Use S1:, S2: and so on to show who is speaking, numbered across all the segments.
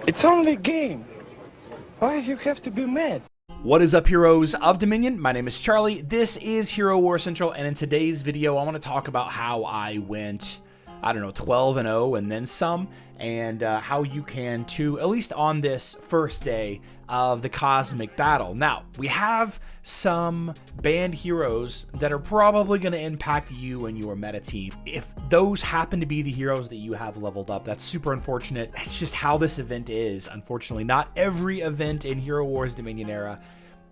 S1: It's only a game. Why you have to be mad?
S2: What is up, heroes of Dominion? My name is Charlie. This is Hero Wars Central, and in today's video, I want to talk about how I went, 12-0 and then some, and how you can too, at least on this first day of the Cosmic Battle. Now, we have some banned heroes that are probably going to impact you and your meta team. If those happen to be the heroes that you have leveled up, that's super unfortunate. That's just how this event is, unfortunately. Not every event in Hero Wars Dominion era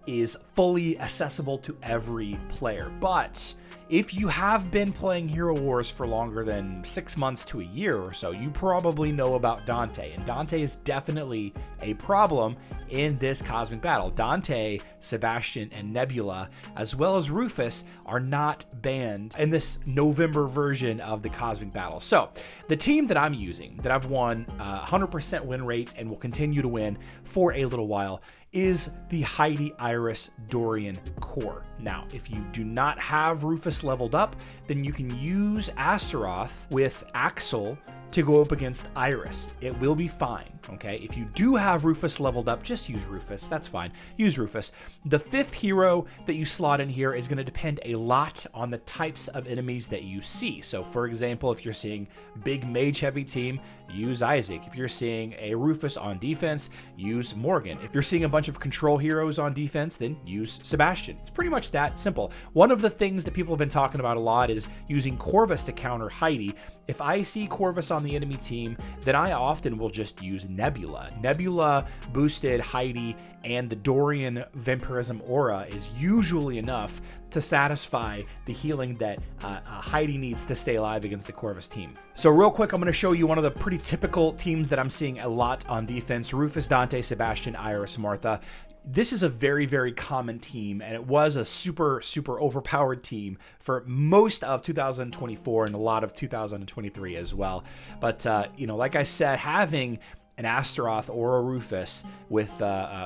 S2: is fully accessible to every player, but if you have been playing Hero Wars for longer than 6 months to a year or so, you probably know about Dante, and Dante is definitely a problem in this Cosmic Battle. Dante, Sebastian, and Nebula, as well as Rufus, are not banned in this November version of the Cosmic Battle. So, the team that I'm using, that I've won 100% win rates and will continue to win for a little while, is the Heidi, Iris, Dorian core. Now, if you do not have Rufus leveled up, then you can use Astaroth with Axel to go up against Iris. It will be fine, okay? If you do have Rufus leveled up, just use Rufus. That's fine. Use Rufus. The fifth hero that you slot in here is going to depend a lot on the types of enemies that you see. So, for example, if you're seeing big mage-heavy team, use Isaac. If you're seeing a Rufus on defense, use Morgan. If you're seeing a bunch of control heroes on defense, then use Sebastian. It's pretty much that simple. One of the things that people have been talking about a lot is using Corvus to counter Heidi. If I see Corvus on the enemy team, then I often will just use Nebula. Nebula boosted Heidi and the Dorian Vampirism aura is usually enough to satisfy the healing that Heidi needs to stay alive against the Corvus team. So real quick, I'm going to show you one of the pretty typical teams that I'm seeing a lot on defense. Rufus, Dante, Sebastian, Iris, Martha. This is a very, very common team, and it was a super, super overpowered team for most of 2024 and a lot of 2023 as well. But, like I said, having an Astaroth or a Rufus with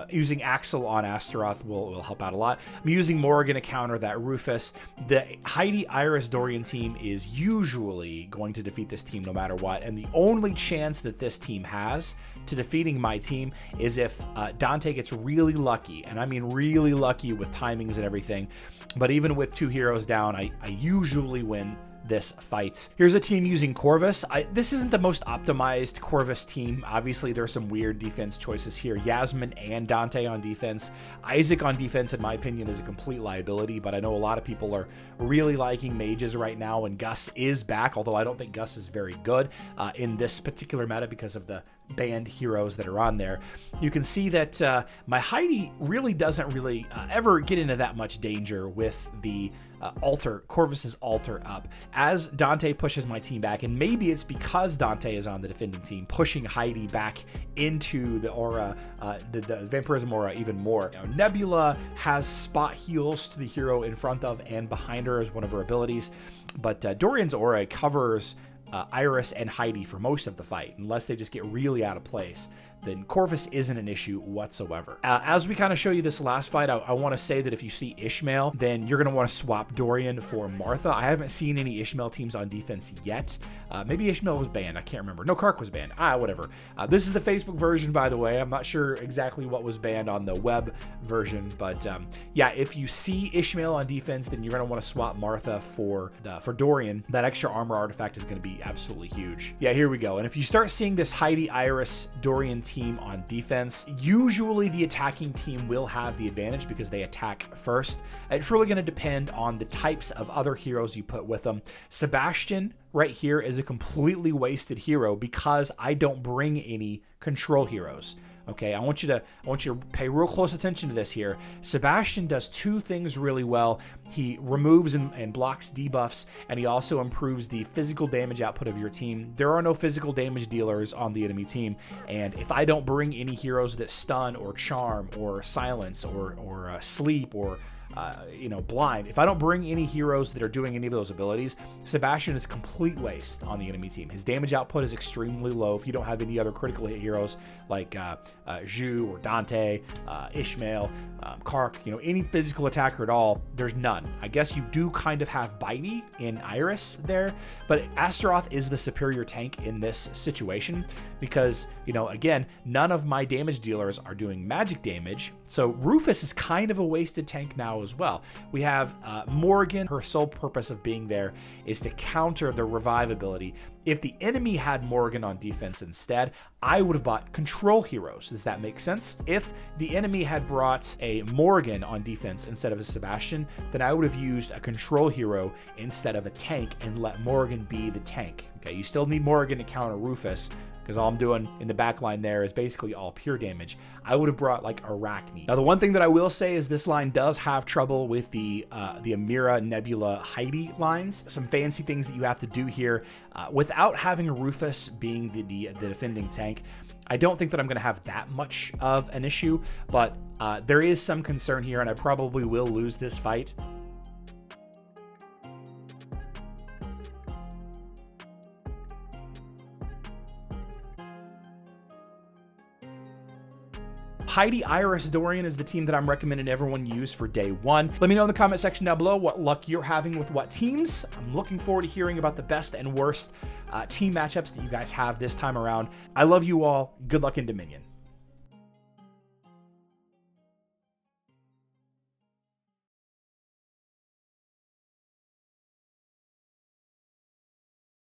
S2: using Axel on Astaroth will help out a lot. I'm using Morgan to counter that Rufus. The Heidi, Iris, Dorian team is usually going to defeat this team no matter what, and the only chance that this team has to defeating my team is if Dante gets really lucky, and I mean really lucky with timings and everything. But even with 2 heroes down, I usually win this fight. Here's a team using Corvus. This isn't the most optimized Corvus team. Obviously, there are some weird defense choices here. Yasmin and Dante on defense. Isaac on defense, in my opinion, is a complete liability, but I know a lot of people are really liking mages right now, and Gus is back, although I don't think Gus is very good in this particular meta because of the banned heroes that are on there. You can see that my Heidi really doesn't ever get into that much danger with the Corvus's altar up. As Dante pushes my team back, and maybe it's because Dante is on the defending team, pushing Heidi back into the aura, the Vampirism aura even more. Now, Nebula has spot heals to the hero in front of and behind her as one of her abilities, but Dorian's aura covers Iris and Heidi for most of the fight, unless they just get really out of place. Then Corvus isn't an issue whatsoever. As we kind of show you this last fight, I want to say that if you see Ishmael, then you're going to want to swap Dorian for Martha. I haven't seen any Ishmael teams on defense yet. Maybe Ishmael was banned. I can't remember. No, Kark was banned. Whatever. This is the Facebook version, by the way. I'm not sure exactly what was banned on the web version, but yeah, if you see Ishmael on defense, then you're going to want to swap Martha for Dorian. That extra armor artifact is going to be absolutely huge. Yeah, here we go. And if you start seeing this Heidi, Iris, Dorian team on defense, usually the attacking team will have the advantage because they attack first. It's really going to depend on the types of other heroes you put with them. Sebastian right here is a completely wasted hero because I don't bring any control heroes. Okay, I want you to pay real close attention to this here. Sebastian does 2 things really well. He removes and blocks debuffs, and he also improves the physical damage output of your team. There are no physical damage dealers on the enemy team, and if I don't bring any heroes that stun or charm or silence or sleep or blind. If I don't bring any heroes that are doing any of those abilities, Sebastian is complete waste on the enemy team. His damage output is extremely low if you don't have any other critical hit heroes like Zhu or Dante, Ishmael, Kark, any physical attacker at all. There's none. I guess you do kind of have Bitey in Iris there, but Astaroth is the superior tank in this situation because, again, none of my damage dealers are doing magic damage. So Rufus is kind of a wasted tank now as well. We have Morgan. Her sole purpose of being there is to counter the revive ability. If the enemy had Morgan on defense instead, I would have bought control heroes. Does that make sense? If the enemy had brought a Morgan on defense instead of a Sebastian, then I would have used a control hero instead of a tank and let Morgan be the tank. Okay, you still need Morgan to counter Rufus, because all I'm doing in the back line there is basically all pure damage. I would have brought like Arachne. Now, the one thing that I will say is this line does have trouble with the Amira, Nebula, Heidi lines. Some fancy things that you have to do here without having Rufus being the defending tank. I don't think that I'm going to have that much of an issue, but there is some concern here, and I probably will lose this fight. Heidi, Iris, Dorian is the team that I'm recommending everyone use for day one. Let me know in the comment section down below what luck you're having with what teams. I'm looking forward to hearing about the best and worst team matchups that you guys have this time around. I love you all. Good luck in Dominion.